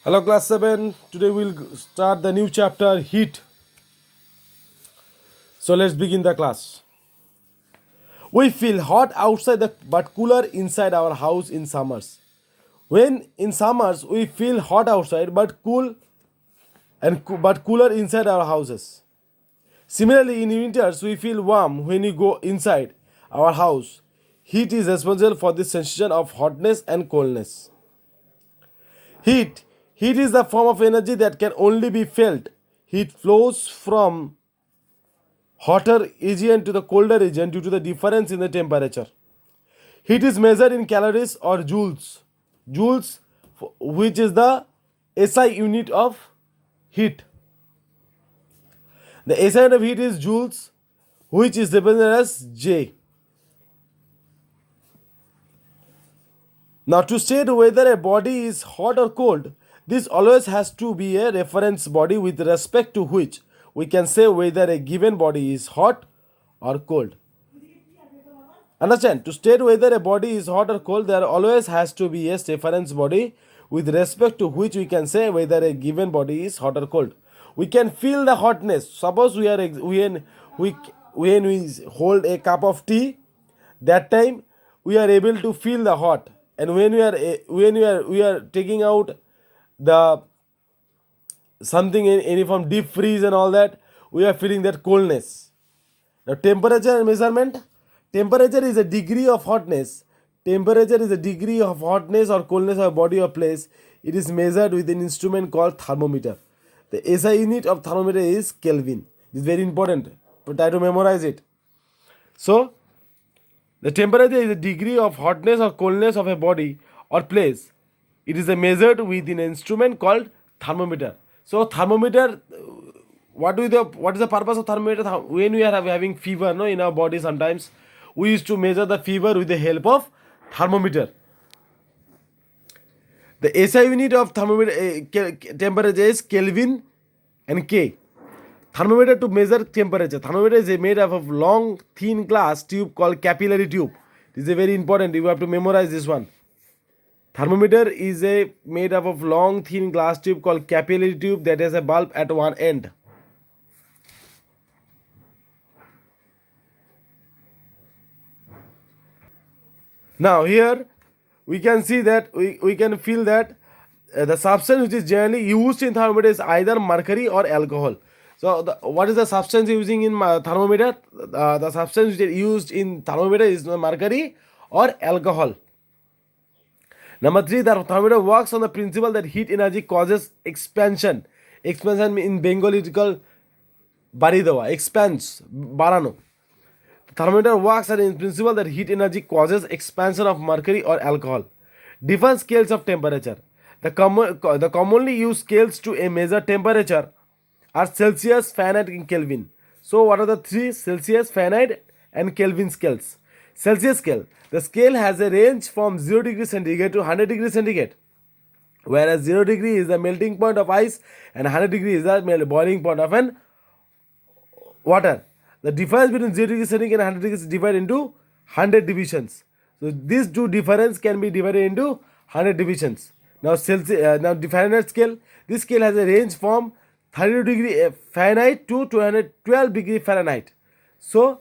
Hello, class 7. Today we'll start the new chapter heat. So let's begin the class. We feel hot outside but cooler inside our house in summers. When in summers we feel hot outside but but cooler inside our houses. Similarly, in winters we feel warm when we go inside our house. Heat is responsible for the sensation of hotness and coldness. Heat is the form of energy that can only be felt. Heat flows from hotter region to the colder region due to the difference in the temperature. Heat is measured in calories or joules. Joules, which is the SI unit of heat. The SI unit of heat is joules, which is represented as J. Now, to state whether a body is hot or cold, this always has to be a reference body with respect to which we can say whether a given body is hot or cold. Understand? To state whether a body is hot or cold, there always has to be a reference body with respect to which we can say whether a given body is hot or cold. We can feel the hotness. Suppose when we hold a cup of tea, that time we are able to feel the hot, and when we are taking out the something in any from deep freeze and all that, we are feeling that coldness. Now, temperature and measurement. Temperature is a degree of hotness. Temperature is a degree of hotness or coldness of a body or place. It is measured with an instrument called thermometer. The SI unit of thermometer is Kelvin. It is very important. Try to memorize it. So, the temperature is a degree of hotness or coldness of a body or place. It is measured with an instrument called thermometer. So, thermometer, what is the purpose of thermometer? When we are having fever, no, in our body, sometimes we used to measure the fever with the help of thermometer. The SI unit of thermometer temperature is Kelvin and K. Thermometer to measure temperature. Thermometer is made up of long, thin glass tube called capillary tube. This is very important. You have to memorize this one. Thermometer is made up of long, thin glass tube called capillary tube that has a bulb at one end. Now here we can see that we can feel that the substance which is generally used in thermometer is either mercury or alcohol. So what is the substance using in thermometer? The substance which is used in thermometer is mercury or alcohol. Number 3, the thermometer works on the principle that heat energy causes expansion. Expansion in Bengali it is called bari dewa, expands, barano. Thermometer works on the principle that heat energy causes expansion of mercury or alcohol. Different scales of temperature. The commonly used scales to measure temperature are Celsius, Fahrenheit, and Kelvin. So, what are the 3? Celsius, Fahrenheit, and Kelvin scales. Celsius scale. The scale has a range from 0 degrees centigrade to 100 degrees centigrade, whereas 0 degree is the melting point of ice and 100 degrees is the boiling point of an water. The difference between 0 degrees centigrade and 100 degrees is divided into 100 divisions. So these two difference can be divided into 100 divisions. Now the Fahrenheit scale. This scale has a range from 32 degree Fahrenheit to 212 degree Fahrenheit. So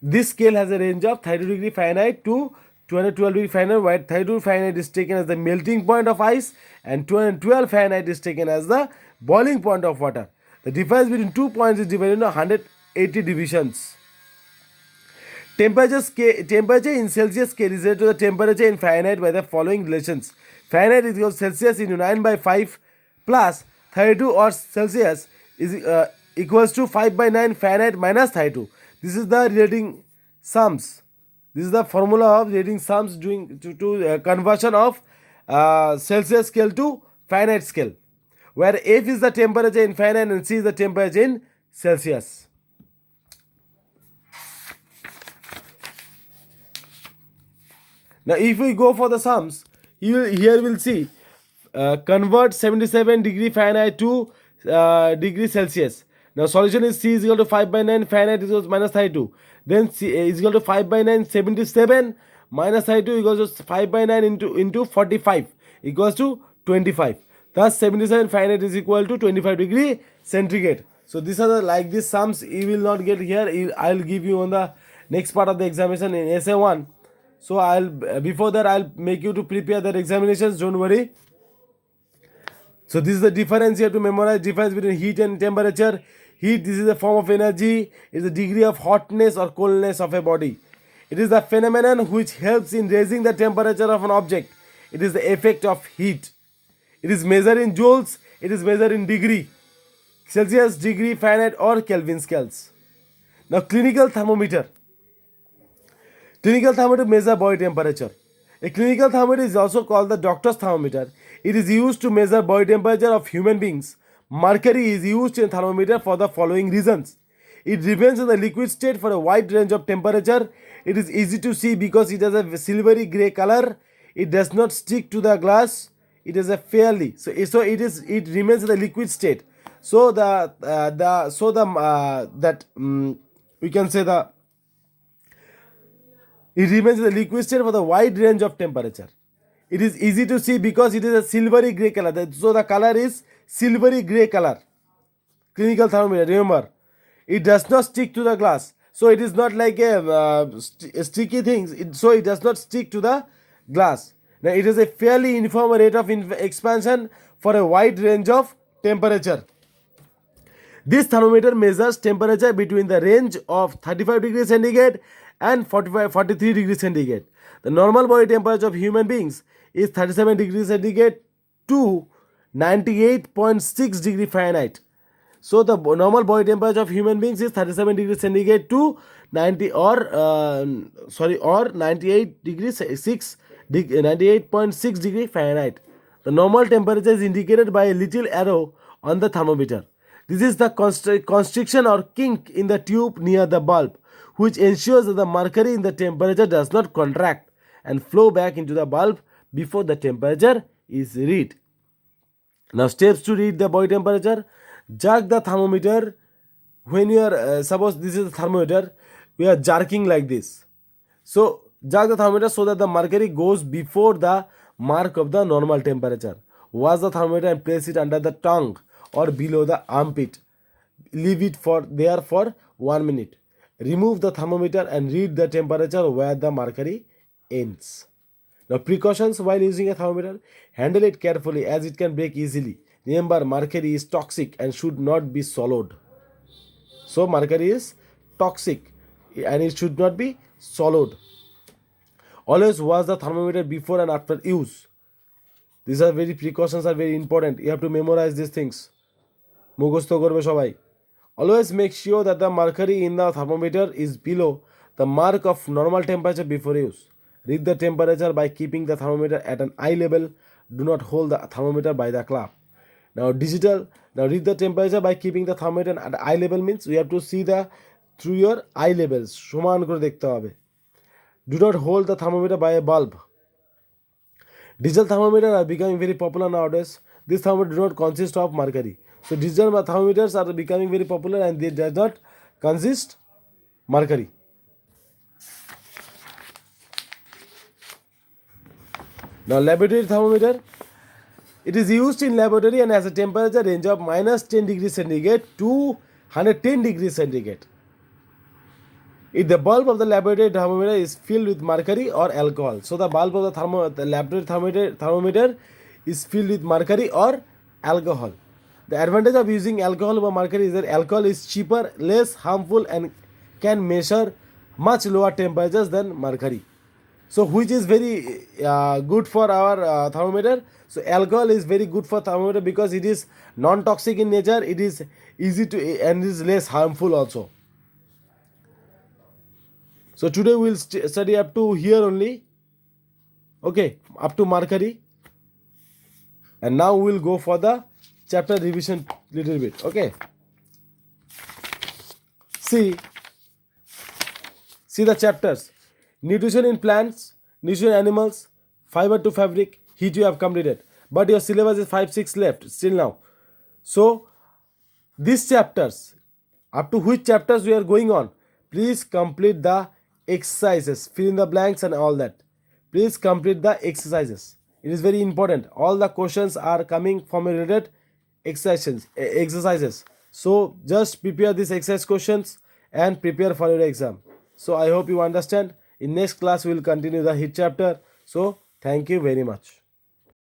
this scale has a range of 32 degree Fahrenheit to 212 degree Fahrenheit, where 32 Fahrenheit is taken as the melting point of ice and 212 Fahrenheit is taken as the boiling point of water. The difference between 2 points is divided into 180 divisions. Temperature in Celsius scale is related to the temperature in Fahrenheit by the following relations. Fahrenheit is equal to Celsius into 9 by 5 plus 32, or Celsius is equals to 5 by 9 Fahrenheit minus 32. This is the relating sums. This is the formula of relating sums doing to conversion of Celsius scale to Fahrenheit scale, where F is the temperature in Fahrenheit and C is the temperature in Celsius. Now, if we go for the sums, here we'll see convert 77 degree Fahrenheit to degree Celsius. Now, solution is C is equal to 5 by 9 Fahrenheit is equal to minus 32. Then C is equal to 5 by 9 77 minus 32 equals to 5 by 9 into 45 equals to 25. Thus 77 Fahrenheit is equal to 25 degree centigrade. So these are the like these sums you will not get here. I'll give you on the next part of the examination in essay 1. So I'll before that I'll make you to prepare that examinations. Don't worry. So this is the difference you have to memorize. Difference between heat and temperature. Heat, this is a form of energy. It is the degree of hotness or coldness of a body. It is the phenomenon which helps in raising the temperature of an object. It is the effect of heat. It is measured in joules. It is measured in degree. Celsius, degree, Fahrenheit or Kelvin scales. Now clinical thermometer. Clinical thermometer measures body temperature. A clinical thermometer is also called the doctor's thermometer. It is used to measure body temperature of human beings. Mercury is used in thermometer for the following reasons. It remains in the liquid state for a wide range of temperature. It is easy to see because it has a silvery gray color. It does not stick to the glass. It is a fairly it remains in the liquid state. So we can say the it remains in the liquid state for the wide range of temperature. It is easy to see because it is a silvery gray color. So the color is silvery gray color. Clinical thermometer, remember. It does not stick to the glass. So it is not like a sticky thing. So it does not stick to the glass. Now it is a fairly uniform rate of expansion for a wide range of temperature. This thermometer measures temperature between the range of 35 degrees centigrade and 43 degrees centigrade. The normal body temperature of human beings is 37 degrees centigrade to 98.6 degree Fahrenheit. So the normal body temperature of human beings is 37 degrees centigrade to 98.6 degree Fahrenheit. The normal temperature is indicated by a little arrow on the thermometer. This is the constriction or kink in the tube near the bulb, which ensures that the mercury in the temperature does not contract and flow back into the bulb before the temperature is read. Now steps to read the body temperature. Jerk the thermometer. When you are suppose this is the thermometer, we are jerking like this. So jerk the thermometer so that the mercury goes before the mark of the normal temperature. Wash the thermometer and place it under the tongue or below the armpit. Leave it there for 1 minute. Remove the thermometer and read the temperature where the mercury ends. Now precautions while using a thermometer. Handle it carefully as it can break easily. Remember, mercury is toxic and should not be swallowed. So mercury is toxic and it should not be swallowed. Always wash the thermometer before and after use. These are precautions are very important. You have to memorize these things. মুখস্থ করবে সবাই. Always make sure that the mercury in the thermometer is below the mark of normal temperature before use. Read the temperature by keeping the thermometer at an eye level. Do not hold the thermometer by the clap. Now read the temperature by keeping the thermometer at eye level means we have to see through your eye levels. সমান করে দেখতে হবে. Do not hold the thermometer by a bulb. Digital thermometers are becoming very popular nowadays. This thermometer do not consist of mercury. So digital thermometers are becoming very popular and they does not consist mercury. Now laboratory thermometer. It is used in laboratory and has a temperature range of -10 degrees centigrade to 110 degrees centigrade. If the bulb of the laboratory thermometer is filled with mercury or alcohol, so the bulb of the laboratory thermometer is filled with mercury or alcohol. The advantage of using alcohol over mercury is that alcohol is cheaper, less harmful, and can measure much lower temperatures than mercury. So which is very good for our thermometer. So alcohol is very good for thermometer because it is non-toxic in nature. It is easy to and is less harmful also. So today we will study up to here only. Okay, up to mercury. And now we will go for the chapter revision little bit. Okay. See the chapters. Nutrition in plants, nutrition in animals, fiber to fabric, heat you have completed. But your syllabus is 5-6 left still now. So these chapters, up to which chapters we are going on, please complete the exercises, fill in the blanks and all that. Please complete the exercises. It is very important. All the questions are coming from a related exercises. So just prepare these exercise questions and prepare for your exam. So I hope you understand. In next class we will continue the hit chapter. So thank you very much.